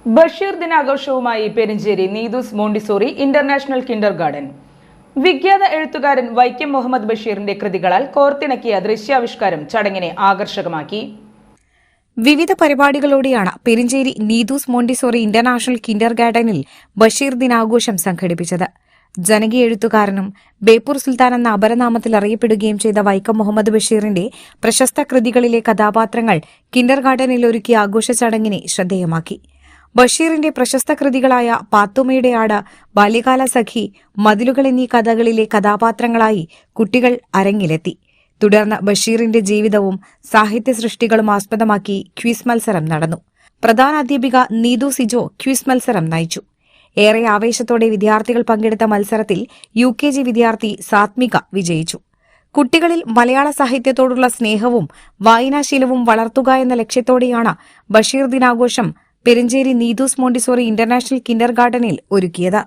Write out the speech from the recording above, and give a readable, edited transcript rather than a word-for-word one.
ബഷീർ ദിനാഘോഷവുമായി Perinchery Neethu's Montessori international kindergarten. വിഖ്യാത എഴുത്തുകാരൻ വൈക്കം മുഹമ്മദ് ബഷീറിന്റെ കൃതികളാൽ കോർത്തിണക്കിയ ദൃശ്യാവിഷ്കാരം ചടങ്ങിനെ ആകർഷകമാക്കി. വിവിധ പരിപാടികളോടെയാണ് പെരിഞ്ചേരി നീതൂസ് മോണ്ടിസോറി ഇന്റർനാഷണൽ കിൻഡർ ഗാർഡനിൽ ബഷീർ ദിനാഘോഷം സംഘടിപ്പിച്ചത്. ജനകീയ എഴുത്തുകാരനും ബേപ്പൂർ സുൽത്താൻ എന്ന അപരനാമത്തിൽ അറിയപ്പെടുകയും ചെയ്ത വൈക്കം മുഹമ്മദ് ബഷീറിന്റെ പ്രശസ്ത കൃതികളിലെ കഥാപാത്രങ്ങൾ കിൻഡർ ഗാർഡനിൽ ഒരുക്കിയ ആഘോഷ ചടങ്ങിനെ ശ്രദ്ധേയമാക്കി. ബഷീറിന്റെ പ്രശസ്ത കൃതികളായ പാത്തുമ്മയുടെ ആട്, ബാല്യകാല സഖി, മതിലുകൾ എന്നീ കഥകളിലെ കഥാപാത്രങ്ങളായി കുട്ടികൾ അരങ്ങിലെത്തി. തുടർന്ന് ബഷീറിന്റെ ജീവിതവും സാഹിത്യ സൃഷ്ടികളും ആസ്പദമാക്കി ക്വിസ് മത്സരം നടന്നു. പ്രധാന അധ്യാപിക നീതു സിജോ ക്വിസ് മത്സരം നയിച്ചു. ഏറെ ആവേശത്തോടെ വിദ്യാർത്ഥികൾ പങ്കെടുത്ത മത്സരത്തിൽ UKG വിദ്യാർത്ഥി സാത്മിക വിജയിച്ചു. കുട്ടികളിൽ മലയാള സാഹിത്യത്തോടുള്ള സ്നേഹവും വായനാശീലവും വളർത്തുക എന്ന ലക്ഷ്യത്തോടെയാണ് ബഷീർ ദിനാഘോഷം പെരിഞ്ചേരി നീതൂസ് മോണ്ടിസോറി ഇന്റർനാഷണൽ കിൻഡർ ഗാർഡനിൽ ഒരുക്കിയത്.